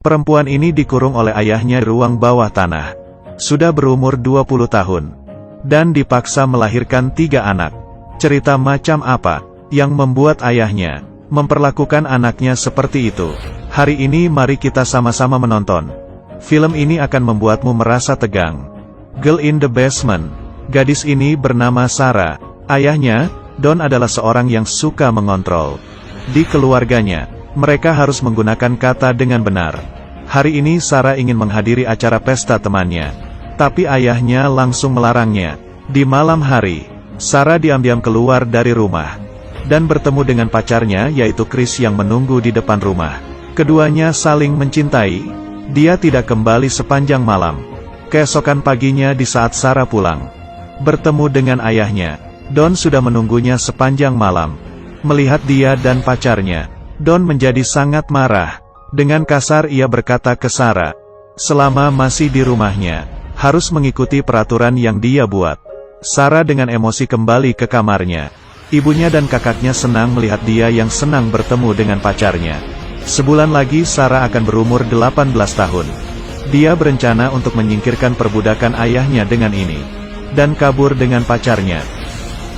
Perempuan ini dikurung oleh ayahnya di ruang bawah tanah. Sudah berumur 20 tahun. Dan dipaksa melahirkan 3 anak. Cerita macam apa yang membuat ayahnya memperlakukan anaknya seperti itu? Hari ini mari kita sama-sama menonton. Film ini akan membuatmu merasa tegang. Girl in the Basement. Gadis ini bernama Sarah. Ayahnya, Don, adalah seorang yang suka mengontrol. Di keluarganya, mereka harus menggunakan kata dengan benar. Hari ini Sarah ingin menghadiri acara pesta temannya. Tapi ayahnya langsung melarangnya. Di malam hari, Sarah diam-diam keluar dari rumah. Dan bertemu dengan pacarnya yaitu Chris yang menunggu di depan rumah. Keduanya saling mencintai. Dia tidak kembali sepanjang malam. Keesokan paginya di saat Sarah pulang, bertemu dengan ayahnya, Don sudah menunggunya sepanjang malam. Melihat dia dan pacarnya, Don menjadi sangat marah. Dengan kasar ia berkata ke Sarah, selama masih di rumahnya, harus mengikuti peraturan yang dia buat. Sarah dengan emosi kembali ke kamarnya. Ibunya dan kakaknya senang melihat dia yang senang bertemu dengan pacarnya. Sebulan lagi Sarah akan berumur 18 tahun. Dia berencana untuk menyingkirkan perbudakan ayahnya dengan ini. Dan kabur dengan pacarnya.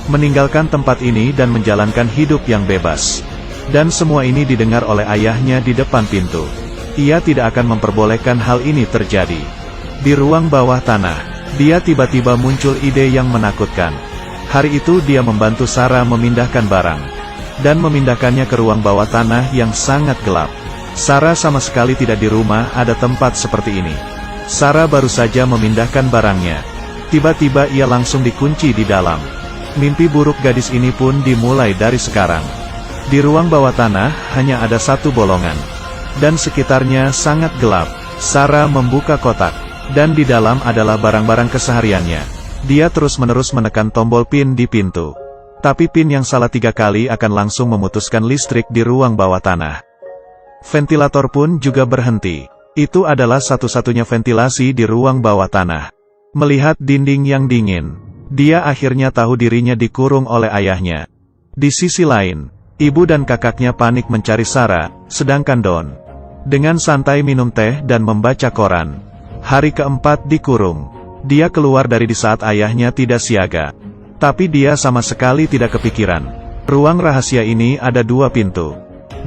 Meninggalkan tempat ini dan menjalankan hidup yang bebas. Dan semua ini didengar oleh ayahnya di depan pintu. Ia tidak akan memperbolehkan hal ini terjadi. Di ruang bawah tanah, dia tiba-tiba muncul ide yang menakutkan. Hari itu dia membantu Sarah memindahkan barang. Dan memindahkannya ke ruang bawah tanah yang sangat gelap. Sarah sama sekali tidak di rumah ada tempat seperti ini. Sarah baru saja memindahkan barangnya. Tiba-tiba ia langsung dikunci di dalam. Mimpi buruk gadis ini pun dimulai dari sekarang. Di ruang bawah tanah, hanya ada satu bolongan. Dan sekitarnya sangat gelap. Sarah membuka kotak. Dan di dalam adalah barang-barang kesehariannya. Dia terus-menerus menekan tombol pin di pintu. Tapi pin yang salah 3 kali akan langsung memutuskan listrik di ruang bawah tanah. Ventilator pun juga berhenti. Itu adalah satu-satunya ventilasi di ruang bawah tanah. Melihat dinding yang dingin, dia akhirnya tahu dirinya dikurung oleh ayahnya. Di sisi lain, ibu dan kakaknya panik mencari Sarah, sedangkan Don dengan santai minum teh dan membaca koran. Hari keempat dikurung. Dia keluar dari di saat ayahnya tidak siaga. Tapi dia sama sekali tidak kepikiran. Ruang rahasia ini ada 2 pintu.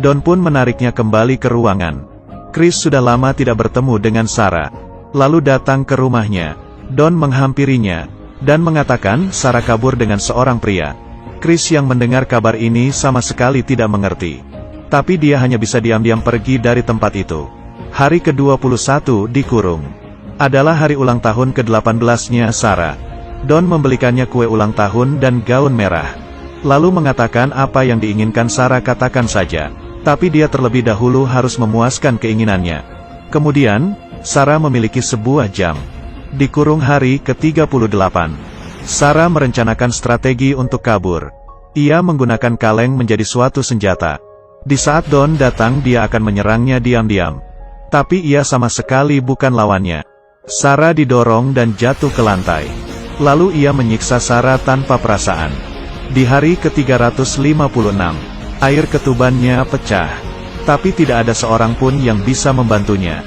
Don pun menariknya kembali ke ruangan. Chris sudah lama tidak bertemu dengan Sarah. Lalu datang ke rumahnya. Don menghampirinya dan mengatakan Sarah kabur dengan seorang pria. Chris yang mendengar kabar ini sama sekali tidak mengerti. Tapi dia hanya bisa diam-diam pergi dari tempat itu. Hari ke-21 dikurung. Adalah hari ulang tahun ke-18-nya Sarah. Don membelikannya kue ulang tahun dan gaun merah. Lalu mengatakan apa yang diinginkan Sarah katakan saja. Tapi dia terlebih dahulu harus memuaskan keinginannya. Kemudian, Sarah memiliki sebuah jam. Dikurung hari ke-38. Sarah merencanakan strategi untuk kabur. Ia menggunakan kaleng menjadi suatu senjata. Di saat Don datang dia akan menyerangnya diam-diam. Tapi ia sama sekali bukan lawannya. Sarah didorong dan jatuh ke lantai. Lalu ia menyiksa Sarah tanpa perasaan. Di hari ke-356, air ketubannya pecah. Tapi tidak ada seorang pun yang bisa membantunya.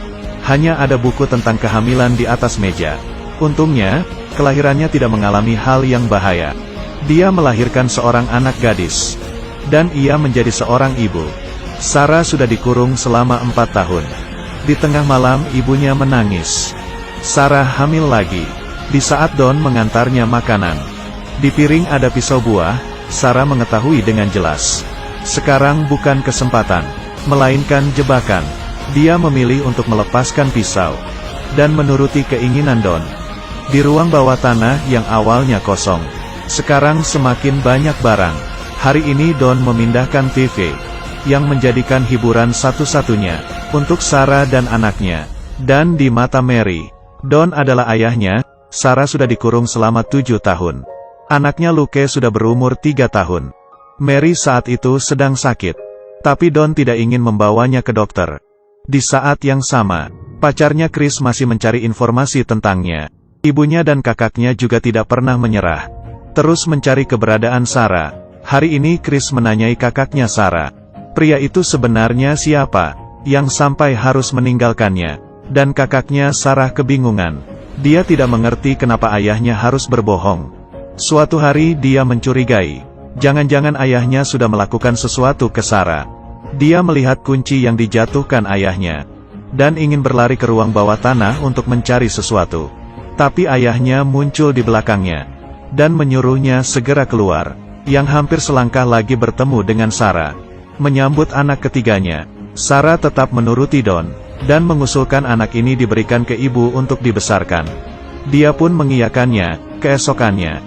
Hanya ada buku tentang kehamilan di atas meja. Untungnya, kelahirannya tidak mengalami hal yang bahaya. Dia melahirkan seorang anak gadis. Dan ia menjadi seorang ibu. Sarah sudah dikurung selama 4 tahun. Di tengah malam ibunya menangis. Sarah hamil lagi. Di saat Don mengantarnya makanan. Di piring ada pisau buah. Sarah mengetahui dengan jelas. Sekarang bukan kesempatan, melainkan jebakan. Dia memilih untuk melepaskan pisau. Dan menuruti keinginan Don. Di ruang bawah tanah yang awalnya kosong, sekarang semakin banyak barang. Hari ini Don memindahkan TV, yang menjadikan hiburan satu-satunya, untuk Sarah dan anaknya. Dan di mata Mary, Don adalah ayahnya. Sarah sudah dikurung selama 7 tahun. Anaknya Luke sudah berumur 3 tahun. Mary saat itu sedang sakit. Tapi Don tidak ingin membawanya ke dokter. Di saat yang sama, pacarnya Chris masih mencari informasi tentangnya. Ibunya dan kakaknya juga tidak pernah menyerah. Terus mencari keberadaan Sarah. Hari ini Chris menanyai kakaknya Sarah. Pria itu sebenarnya siapa? yang sampai harus meninggalkannya. Dan kakaknya Sarah kebingungan. Dia tidak mengerti kenapa ayahnya harus berbohong. Suatu hari dia mencurigai. Jangan-jangan ayahnya sudah melakukan sesuatu ke Sarah. Dia melihat kunci yang dijatuhkan ayahnya. Dan ingin berlari ke ruang bawah tanah untuk mencari sesuatu. Tapi ayahnya muncul di belakangnya. Dan menyuruhnya segera keluar. Yang hampir selangkah lagi bertemu dengan Sarah. Menyambut anak ketiganya, Sarah tetap menuruti Don. Dan mengusulkan anak ini diberikan ke ibu untuk dibesarkan. Dia pun mengiyakannya. Keesokannya,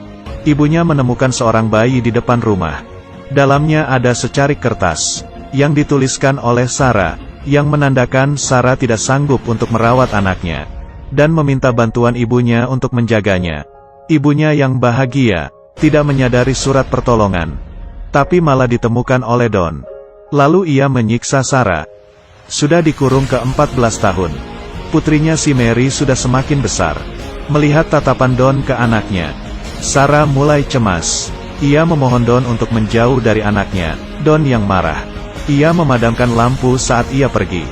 ibunya menemukan seorang bayi di depan rumah. Dalamnya ada secarik kertas yang dituliskan oleh Sarah, yang menandakan Sarah tidak sanggup untuk merawat anaknya, dan meminta bantuan ibunya untuk menjaganya. Ibunya yang bahagia, tidak menyadari surat pertolongan, tapi malah ditemukan oleh Don. Lalu ia menyiksa Sarah. Sudah dikurung ke 14 tahun. Putrinya si Mary sudah semakin besar. Melihat tatapan Don ke anaknya, Sarah mulai cemas. Ia memohon Don untuk menjauh dari anaknya. Don yang marah. Ia memadamkan lampu saat ia pergi.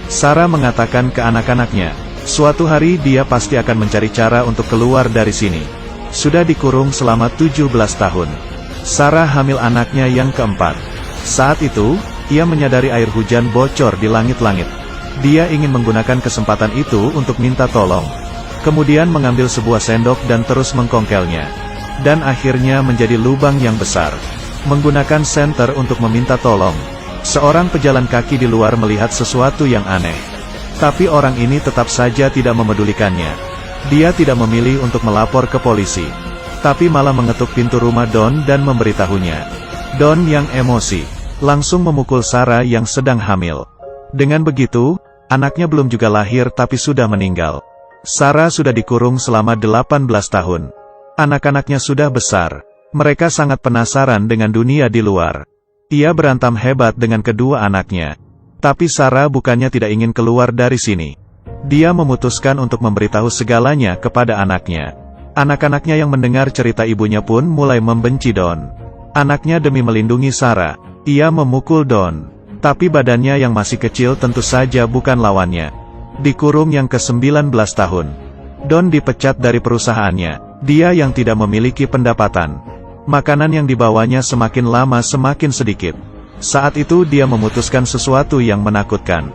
Sarah mengatakan ke anak-anaknya, suatu hari dia pasti akan mencari cara untuk keluar dari sini. Sudah dikurung selama 17 tahun. Sarah hamil anaknya yang keempat. Saat itu, ia menyadari air hujan bocor di langit-langit. Dia ingin menggunakan kesempatan itu untuk minta tolong. Kemudian mengambil sebuah sendok dan terus mengkongkelnya. Dan akhirnya menjadi lubang yang besar. Menggunakan senter untuk meminta tolong. Seorang pejalan kaki di luar melihat sesuatu yang aneh. Tapi orang ini tetap saja tidak memedulikannya. Dia tidak memilih untuk melapor ke polisi, tapi malah mengetuk pintu rumah Don dan memberitahunya. Don yang emosi, langsung memukul Sarah yang sedang hamil. Dengan begitu, anaknya belum juga lahir tapi sudah meninggal. Sarah sudah dikurung selama 18 tahun. Anak-anaknya sudah besar. Mereka sangat penasaran dengan dunia di luar. Ia berantam hebat dengan kedua anaknya. Tapi Sarah bukannya tidak ingin keluar dari sini. Dia memutuskan untuk memberitahu segalanya kepada anaknya. Anak-anaknya yang mendengar cerita ibunya pun mulai membenci Don. Anaknya demi melindungi Sarah, ia memukul Don. Tapi badannya yang masih kecil tentu saja bukan lawannya. Dikurung yang ke-19 tahun. Don dipecat dari perusahaannya. Dia yang tidak memiliki pendapatan. Makanan yang dibawanya semakin lama semakin sedikit. Saat itu dia memutuskan sesuatu yang menakutkan.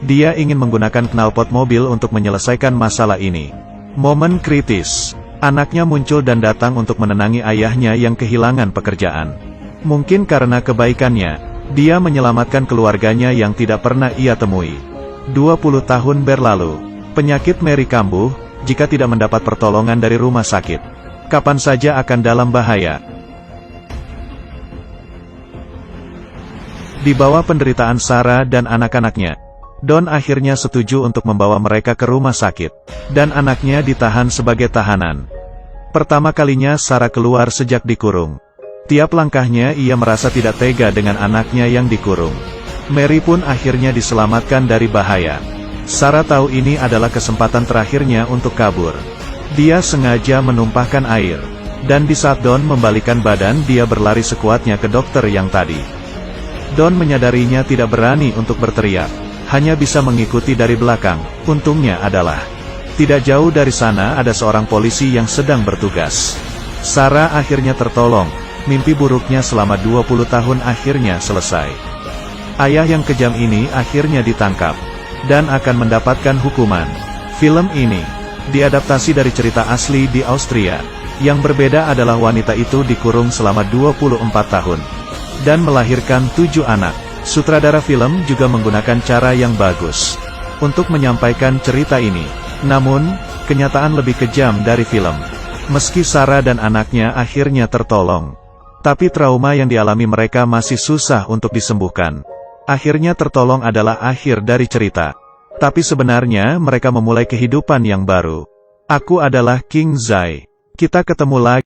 Dia ingin menggunakan knalpot mobil untuk menyelesaikan masalah ini. Momen kritis. Anaknya muncul dan datang untuk menenangi ayahnya yang kehilangan pekerjaan. Mungkin karena kebaikannya, dia menyelamatkan keluarganya yang tidak pernah ia temui. 20 tahun berlalu. Penyakit Mary kambuh, jika tidak mendapat pertolongan dari rumah sakit. Kapan saja akan dalam bahaya. Di bawah penderitaan Sarah dan anak-anaknya, Don akhirnya setuju untuk membawa mereka ke rumah sakit, dan anaknya ditahan sebagai tahanan. Pertama kalinya Sarah keluar sejak dikurung. Tiap langkahnya ia merasa tidak tega dengan anaknya yang dikurung. Mary pun akhirnya diselamatkan dari bahaya. Sarah tahu ini adalah kesempatan terakhirnya untuk kabur. Dia sengaja menumpahkan air, dan di saat Don membalikkan badan dia berlari sekuatnya ke dokter yang tadi. Don menyadarinya tidak berani untuk berteriak. Hanya bisa mengikuti dari belakang. Untungnya adalah, tidak jauh dari sana ada seorang polisi yang sedang bertugas. Sarah akhirnya tertolong. Mimpi buruknya selama 20 tahun akhirnya selesai. Ayah yang kejam ini akhirnya ditangkap, dan akan mendapatkan hukuman. Film ini diadaptasi dari cerita asli di Austria. Yang berbeda adalah wanita itu dikurung selama 24 tahun, dan melahirkan 7 anak. Sutradara film juga menggunakan cara yang bagus untuk menyampaikan cerita ini. Namun, kenyataan lebih kejam dari film. Meski Sarah dan anaknya akhirnya tertolong, tapi trauma yang dialami mereka masih susah untuk disembuhkan. Akhirnya tertolong adalah akhir dari cerita. Tapi sebenarnya mereka memulai kehidupan yang baru. Aku adalah King Zai. Kita ketemu lagi.